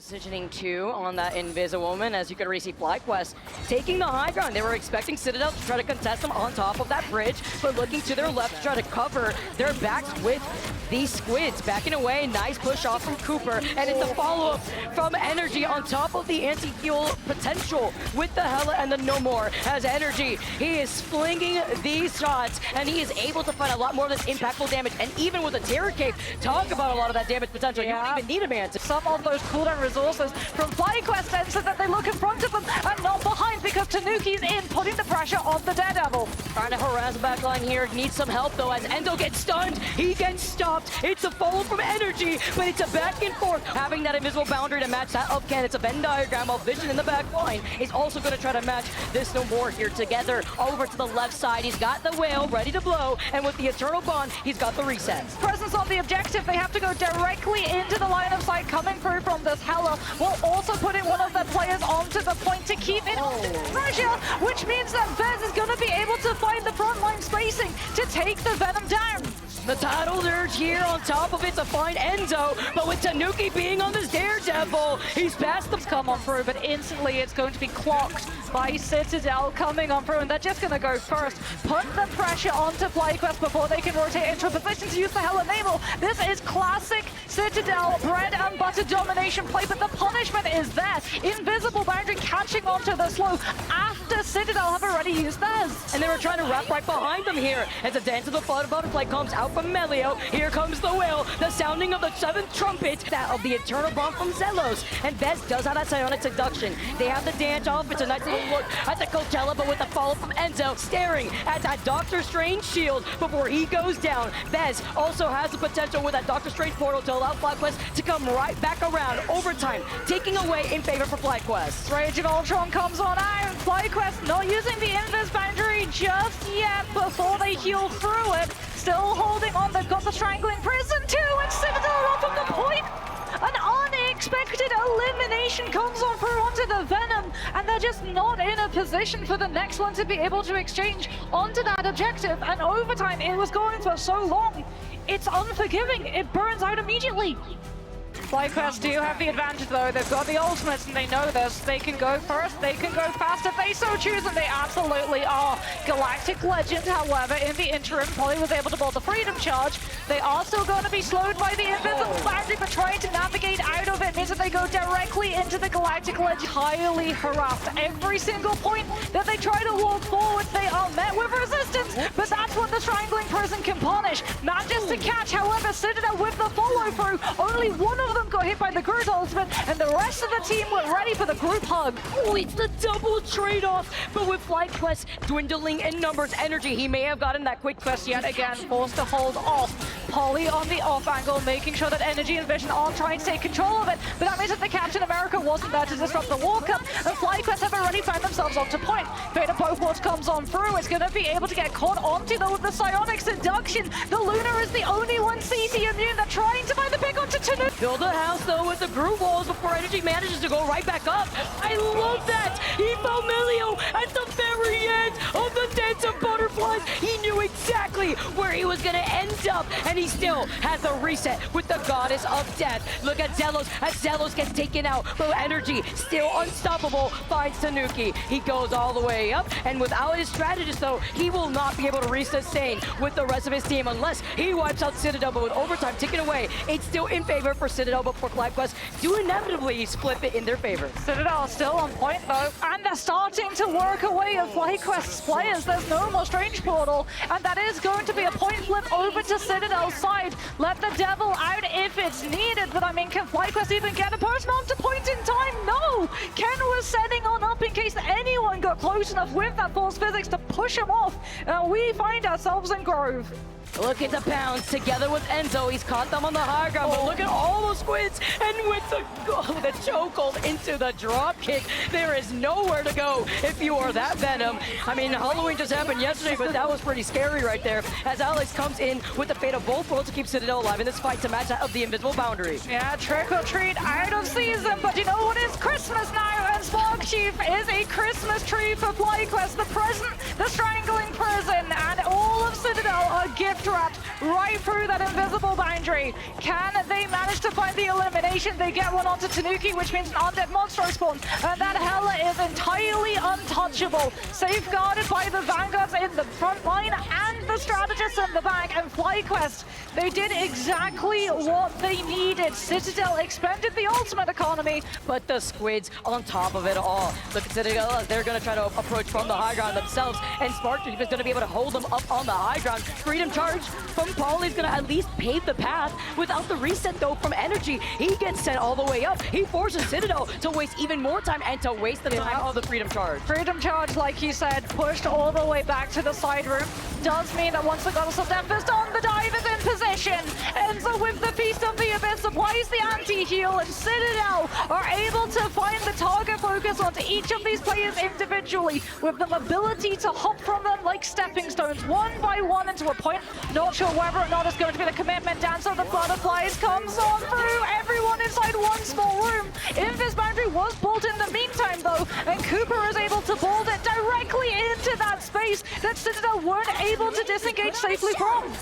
Positioning 2 on that Invisible Woman, as you can already see FlyQuest taking the high ground. They were expecting Citadel to try to contest them on top of that bridge, but looking to their left to try to cover their backs with these squids. Backing away, nice push off from Cooper, and it's a follow-up from Energy on top of the anti-heal potential with the Hela and the No More. As Energy, he is flinging these shots, and he is able to find a lot more of this impactful damage, and even with a Terror Cape, talk about a lot of that damage potential. You don't even need a man to some of those cooldown resources from FlyQuest, and so that they look in front of them and not behind, because Tanuki's in, putting the pressure on the Daredevil. Trying to harass the backline here, needs some help though, as Endo gets stunned, he gets stopped. It's a follow from Energy, but it's a back and forth. Having that invisible boundary to match that up can, it's a Venn diagram while Vision in the back line is also going to try to match this No More here together. Over to the left side, he's got the whale ready to blow, and with the Eternal Bond, he's got the reset. Presence on the objective, they have to go directly into the line of sight coming through from this Hela, while also putting one of the players onto the point to keep it pressure, which means that Vez is going to be able to find the frontline spacing to take the Venom down. The Tidal Urge here on top of it to find Enzo, but with Tanuki being on this Daredevil, he's past the come on through, but instantly it's going to be clocked by Citadel coming on through, and they're just going to go first, put the pressure onto FlyQuest before they can rotate into a position to use the Hela Naval. This is classic Citadel bread and butter domination play, but the punishment is there. Invisible boundary catching onto the slow after Citadel have already used theirs. And they were trying to wrap right behind them here as the Dance of the Butterfly comes out from Melio. Here comes the whale, the sounding of the 7th trumpet, that of the Eternal Bomb from Zelos. And Vez does have that psionic seduction. They have the dance off, it's a nice little look at the Coachella, but with the follow from Enzo, staring at that Doctor Strange shield before he goes down. Vez also has the potential with that Doctor Strange portal to allow FlyQuest to come right back around. Overtime, taking away in favor for FlyQuest. Rage of Ultron comes on out. FlyQuest not using the Invis boundary just yet before they heal through it. Still holding on, they've got the Strangling Prison too, and Citadel off of the point. An unexpected elimination comes on through onto the Venom, and they're just not in a position for the next one to be able to exchange onto that objective. And overtime, it was going for so long. It's unforgiving, it burns out immediately. FlyQuest do have the advantage though, they've got the ultimates and they know this. They can go first, they can go fast if they so choose, and they absolutely are. Galactic Legend, however, in the interim, Polly was able to build the Freedom Charge. They are still going to be slowed by the Invisible Boundary, but trying to navigate out of it means that they go directly into the Galactic Legend. Highly harassed. Every single point that they try to walk forward, they are met with resistance, but that's what the Strangling Prison can punish. Not just to catch, however, Citadel with the follow-through, only one of them got hit by the Groot ultimate, and the rest of the team were ready for the group hug. Oh, it's the double trade-off, but with FlyQuest dwindling in numbers, Energy, he may have gotten that quick quest Yet again, forced to hold off. Polly on the off angle, making sure that Energy and Vision are trying to take control of it, but that means that the Captain America wasn't there to disrupt the walk-up, and FlyQuest have already found themselves onto point. Fate of both worlds comes on through, it's going to be able to get caught onto though with the psionic seduction. The Luna is the only one CC immune. They're trying to find the pick onto Tanuki. Build a house though with the group walls before Energy manages to go right back up. I love that! He found Melio at the very end of the Dance of Butterflies. He knew exactly where he was gonna end up, and he still has the reset with the Goddess of Death. Look at Zelos as Zelos gets taken out, but Energy still unstoppable finds Tanuki. He goes all the way up, and without his strategist though, he will not be able to resustain with the rest of his team unless he wipes out Citadel. But with overtime ticking away, it's still in favor for Citadel, but for FlyQuest do inevitably split it in their favor. Citadel is still on point though, and they're starting to work away at FlyQuest's players. There's no more Strange Portal, and that is going to be a point flip over to Citadel's side. Let the Devil out if it's needed, but I mean, can FlyQuest even get a post-mount to point in time? No! Ken was setting on up in case anyone got close enough with that Force Physics to push him off. We find ourselves in Grove. Look at the pounds together with Enzo. He's caught them on the high ground, but look at all those squids. And with the chokehold into the drop kick, there is nowhere to go if you are that Venom. I mean, Halloween just happened yesterday, but that was pretty scary right there. As Alex comes in with the fate of both worlds to keep Citadel alive in this fight to match that of the Invisible Boundary. Yeah, trick or treat out of season, but you know what? It's Christmas now, and Spark Chief is a Christmas tree for FlyQuest. The present, the Strangling Prison, and all of Citadel are gift wrapped right through that invisible boundary. Can they manage to find the elimination? They get one onto Tanuki, which means an undead monster spawn, and that Hela is entirely untouchable. Safeguarded by the Vanguards in the front line and the strategists in the back, and FlyQuest, they did exactly what they needed. Citadel expended the ultimate economy, but the Squids on top of it all. Look at Citadel, they're going to try to approach from the high ground themselves, and Sparkstream is going to be able to hold them up on the high ground. Freedom charge from Paul is going to at least pave the path. Without the reset though from Energy, he gets sent all the way up. He forces Citadel to waste even more time and to waste the time of the Freedom charge. Freedom charge, like you said, pushed all the way back to the side room. Does mean that once the Goddess of Tempest on the dive is in position, Enzo with the Feast of the Abyss applies the anti-heal, and Citadel are able to find the target focus onto each of these players individually, with the ability to hop from them like stepping stones, one by one into a point. Not sure whether or not it's going to be the commitment dance of the butterflies comes on through, everyone inside one small room. Invis boundary was pulled in the meantime though, and Cooper is able to bolt it directly into that space that Citadel weren't able to disengage safely from.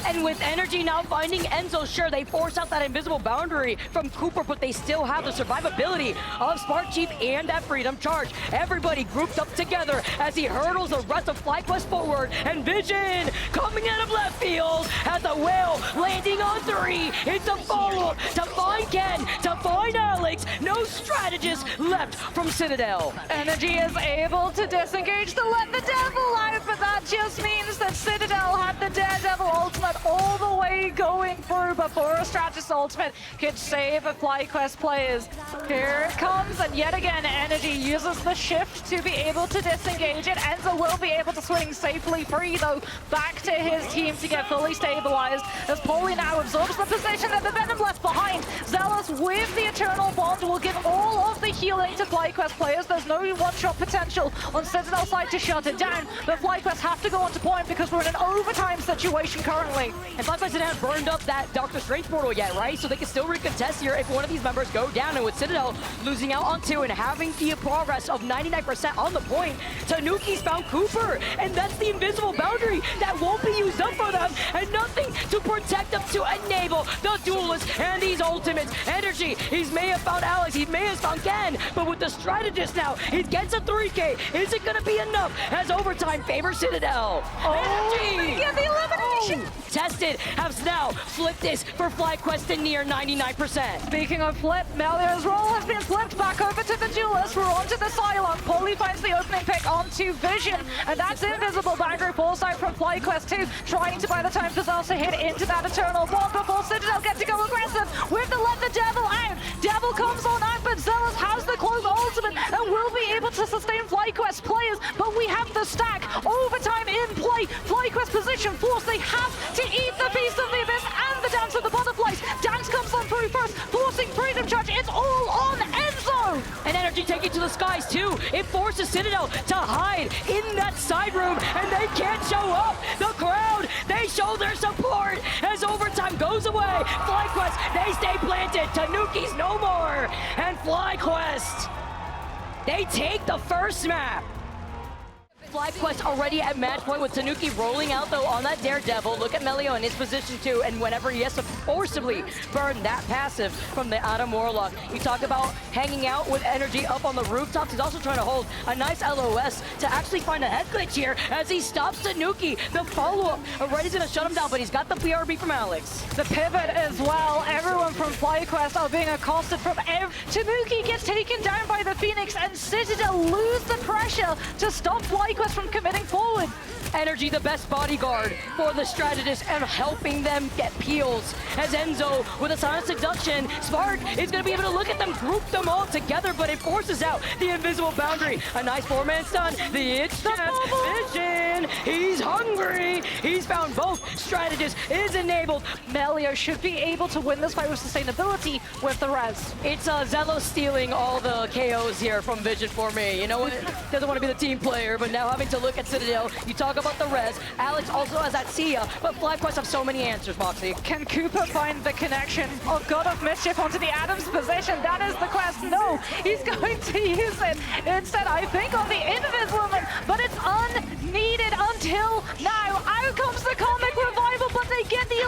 And with Energy now finding Enzo, sure, they force out that invisible boundary from Cooper, but they still have the survivability of Spark Chief and that Freedom charge. Everybody grouped up together as he hurdles the rest of FlyQuest forward, and Vision coming out of left field has a whale landing on 3. It's a follow-up to find Ken, to find Alex. No strategist left from Citadel. Energy is able to disengage to let the Devil out, but that just means that Citadel had the Daredevil ultimate all the way going through before a strategist ultimate could save a FlyQuest players. Here it comes, and yet again Energy uses the shift to be able to disengage it. Enzo will be able to swing safely free though back to his team to get fully stabilized as Paulie now absorbs the position that the Venom left behind. Zealous with the Eternal Bond will give all of the healing to FlyQuest players. There's no one-shot potential on Citadel's side to shut it down, but FlyQuest have to go on to point because we're in an overtime situation currently. And FlyQuest didn't have burned up that Doctor Strange portal yet, right? So they can still recontest here if one of these members go down. And with Citadel losing out on 2 and having the progress of 99% on the point, Tanuki's found Cooper. And that's the invisible boundary that won't be used up for them. And nothing to protect them to enable the duelists and these ultimates. Energy, he may have found Alex, he may have found Ken, but with the strategist now, he gets a 3K. Is it going to be enough as overtime favors Citadel? Energy! Get the elimination! Tested has now flipped this for FlyQuest to near 99%. Speaking of flip, Melio's role has been flipped back over to the duelist. We're onto the Psylocke. Paulie finds the opening pick onto Vision, and that's invisible boundary force out from FlyQuest 2, trying to by the time Disaster hit into that Eternal Bond before Citadel get to go aggressive with the Let the Devil out. Devil comes on out, but Zealous has the Cloak ultimate and will be able to sustain FlyQuest players, but we have the stack. Overtime in play. FlyQuest position force. They have to eat the Feast of the Abyss and the Dance of the Butterflies. Dance comes on through first, forcing Freedom charge. It's all on Enzo! And Energy taking to the skies too. It forces Citadel to hide in that side room, and they can't show up. The crowd, they show their support as overtime goes away. FlyQuest, they stay planted. Tanuki's no more. And FlyQuest, they take the first map. FlyQuest already at match point with Tanuki rolling out though on that Daredevil. Look at Melio in his position too, and whenever he has to forcibly burn that passive from the Adam Warlock. You talk about hanging out with Energy up on the rooftops. He's also trying to hold a nice LOS to actually find a head glitch here as he stops Tanuki. The follow-up, Reddy's gonna shut him down, but he's got the BRB from Alex. The pivot as well. Everyone from FlyQuest are being accosted from Tanuki gets taken down by the Phoenix, and Citadel lose the pressure to stop FlyQuest from committing forward. Energy, the best bodyguard for the strategist and helping them get peels. As Enzo with a silent seduction, Spark is going to be able to look at them, group them all together, but it forces out the invisible boundary. A nice 4-man stun. The itch chance. Vision. He's hungry. He's found both. Strategist is enabled. Melio should be able to win this fight with sustainability with the res. It's Zello stealing all the KOs here from Vision for me. You know what? Doesn't want to be the team player, but now having to look at Citadel, you talk about the res. Alex also has that Sia, but FlyQuest have so many answers, Moxie. Can Cooper find the connection of God of Mischief onto the Adams position? That is the quest. No, he's going to use it instead, I think, on the Invis woman, but it's unneeded until now. Out comes the Comic Revival, but they get the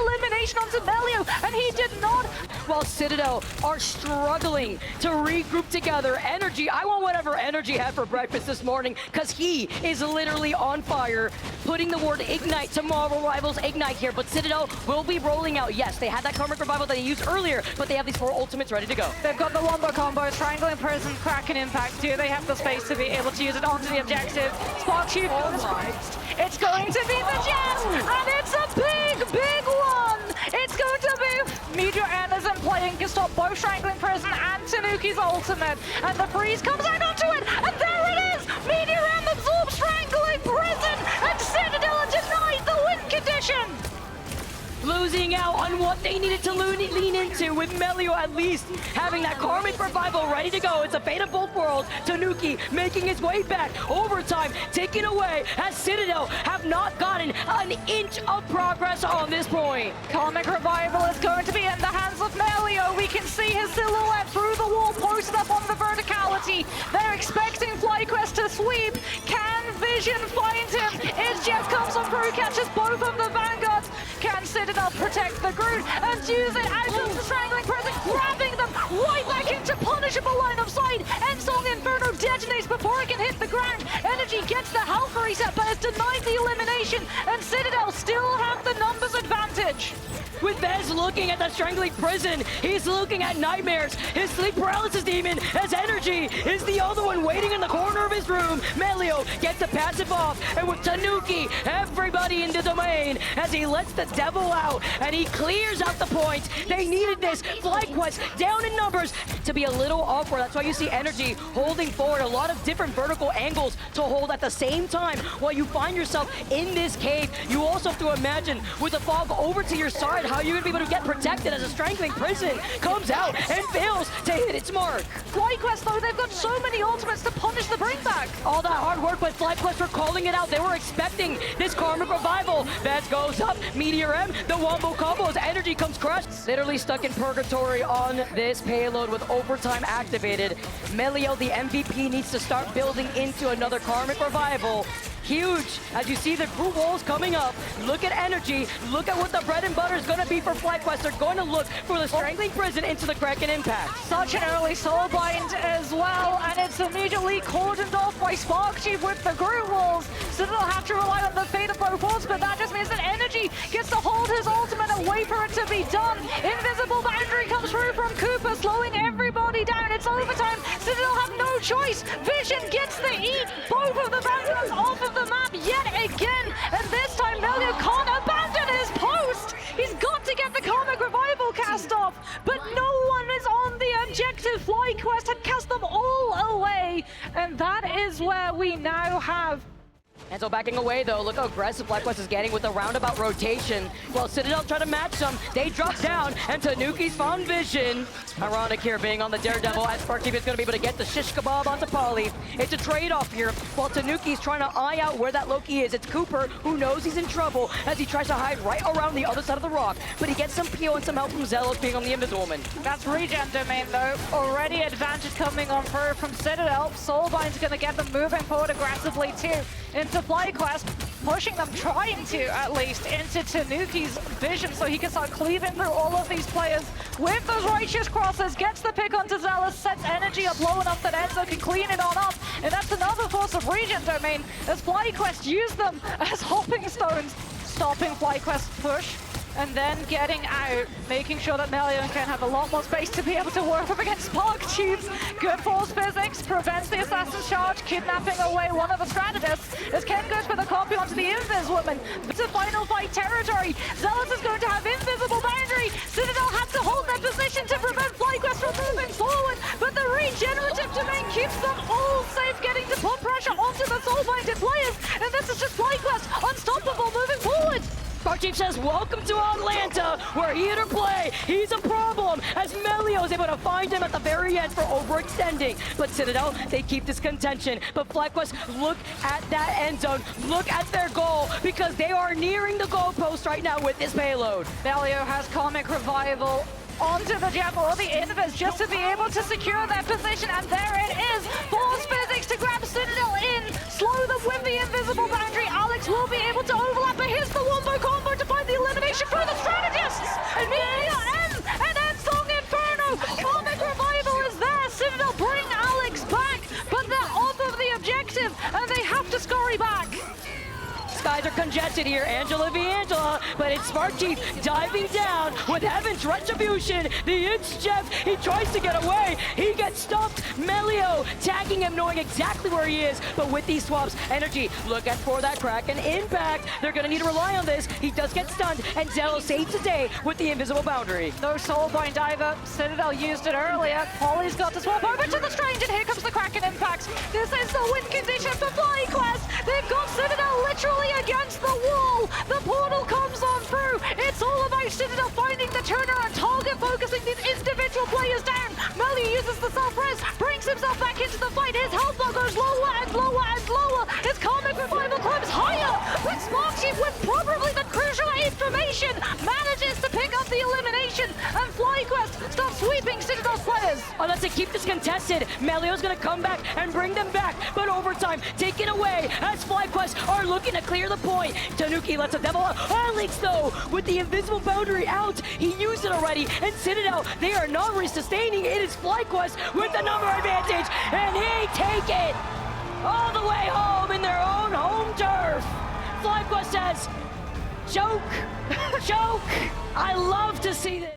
position onto Melio, and he did not. While Citadel are struggling to regroup together. Energy, I want whatever Energy had for breakfast this morning, because he is literally on fire, putting the word Ignite to Marvel Rivals Ignite here, but Citadel will be rolling out. Yes, they had that Karmic Revival that they used earlier, but they have these 4 ultimates ready to go. They've got the wombo combos, Triangle in Prison, Kraken Impact. Do they have the space to be able to use it onto the objective? Spark Tube goes first. It's going to be the Jets, and it's a big one! It's going to be Meteor Anderson playing can stop both Strangling Prison and Tanuki's ultimate, and the freeze comes out onto it, and there it is! Meteor Anderson absorbs Strangling Prison, and Citadel are denied the win condition! Losing out on what they needed to lean into, with Melio at least having that Karmic Revival ready to go. It's a fate of both worlds. Tanuki making his way back. Overtime taken away as Citadel have not gotten an inch of progress on this point. Karmic Revival is going to be in the hands of Melio. We can see his silhouette through the wall, posted up on the verticality. They're expecting FlyQuest to sweep. Can Vision find him? His Jet comes on through, catches both of the Vanguards. Can Citadel protect the Groot and use it out of the Strangling Prison, grabbing them right back into punishable line of sight. Endsong Inferno detonates before it can hit the ground. Energy gets the health reset, but has denied the elimination, and Citadel still have the numbers advantage. With Vez looking at the Strangling Prison, he's looking at Nightmares, his sleep paralysis demon, as Energy is the other one waiting in the corner of his room. Melio gets the passive off, and with Tanuki, everybody in the domain, as he lets the devil out, and he clears out the points. They needed this. FlyQuest down in numbers to be a little awkward. That's why you see Energy holding forward a lot of different vertical angles to hold at the same time while you find yourself in this cave. You also have to imagine with the fog over to your side how you're gonna be able to get protected as a Strangling Prison comes out and fails to hit its mark. FlyQuest, though, they've got so many ultimates to punish the bringback. All that hard work, but FlyQuest were calling it out. They were expecting this Karmic Revival. Vez goes up, Meteor M, the wombo combo as Energy comes crushed. Literally stuck in purgatory on this payload with overtime activated. Melio, the MVP, needs to start building into another Karmic Revival. Huge, as you see the group walls coming up. Look at Energy, look at what the bread and butter is going to be for FlyQuest. They're going to look for the Strangling Prison into the Kraken Impact. Such an early soulbind as well, and it's immediately cordoned off by Sparktube with the group walls. Citadel have to rely on the fate of both walls, but that just means that Energy gets to hold his ultimate and wait for it to be done. Invisible boundary comes through from Cooper, slowing everybody down. It's overtime. Citadel have no choice. Vision gets the eat. Both of the Vanguards off of the map yet again, and this time Melio can't abandon his post. He's got to get the Karmic Revival cast off, but no one is on the objective. FlyQuest had cast them all away, and that is where we now have. And so backing away though, look how aggressive FlyQuest is getting with the roundabout rotation. While Citadel try to match them, they drop down, and Tanuki's found Vision. Ironic here being on the Daredevil, as Sparky is going to be able to get the shish kebab onto Polly. It's a trade-off here, while Tanuki's trying to eye out where that Loki is. It's Cooper who knows he's in trouble as he tries to hide right around the other side of the rock, but he gets some PO and some help from Zealous being on the Invisiwoman. That's regen domain though. Already advantage coming on through from Citadel. Soulbind's going to get them moving forward aggressively too. Into FlyQuest, pushing them, trying to at least, into Tanuki's Vision so he can start cleaving through all of these players with those righteous crosses. Gets the pick onto Zealous, sets Energy up low enough that Enzo can clean it on up, and that's another force of regen domain as FlyQuest use them as hopping stones, stopping FlyQuest's push. And then getting out, making sure that Melio can have a lot more space to be able to work up against Sparktubes. Good force physics, prevents the Assassin's Charge, kidnapping away one of the strategists as Ken goes for the copy onto the Invis-Woman. It's a final fight territory. Zealous is going to have invisible boundary. Citadel has to hold their position to prevent FlyQuest from moving forward, but the regenerative domain keeps them all safe, getting to put pressure onto the soul-minded players, and this is just FlyQuest unstoppable moving forward. Sparky says, welcome to Atlanta. We're here to play. He's a problem, as Melio is able to find him at the very end for overextending. But Citadel, they keep this contention. But FlyQuest, look at that end zone. Look at their goal, because they are nearing the goalpost right now with this payload. Melio has Karmic Revival onto the Jab or the Invis just to be able to secure their position, and there it is. Force physics to grab Citadel in, slow them with the invisible boundary. Alex will be able to overlap, but here's the wombo combo to find the elimination for the strategists. skies are congested here. Angela v. Angela, but it's Smart Chief diving down with Heaven's Retribution. The It's Jeff, he tries to get away. He gets stopped. Melio tagging him, knowing exactly where he is. But with these swaps, Energy looking for that Kraken impact. They're going to need to rely on this. He does get stunned, and Zelo saves the day with the invisible boundary. No soulbind either. Citadel used it earlier. Polly's got to swap over to the Strange, and here comes the Kraken impact. This is the win condition for FlyQuest. They've got Citadel literally against the wall. The portal comes on through. It's all about Citadel finding the turnaround, target focusing these individual players down. Melly uses the self-res, brings himself back into the fight. His health bar goes lower and lower and lower. His Karmic Revival climbs higher. But Smart Chief, with probably the crucial information, manages to pick up the elimination, and FlyQuest starts sweeping Citadel's players. Unless they keep this contested, Melio's gonna come back and bring them back, but overtime taken away as FlyQuest are looking to clear the point. Tanuki lets a devil out. Alex, though, with the invisible boundary out, he used it already, and Citadel, they are not sustaining. It is FlyQuest with the number advantage, and he take it all the way home in their own home turf. FlyQuest says, joke, joke. I love to see this.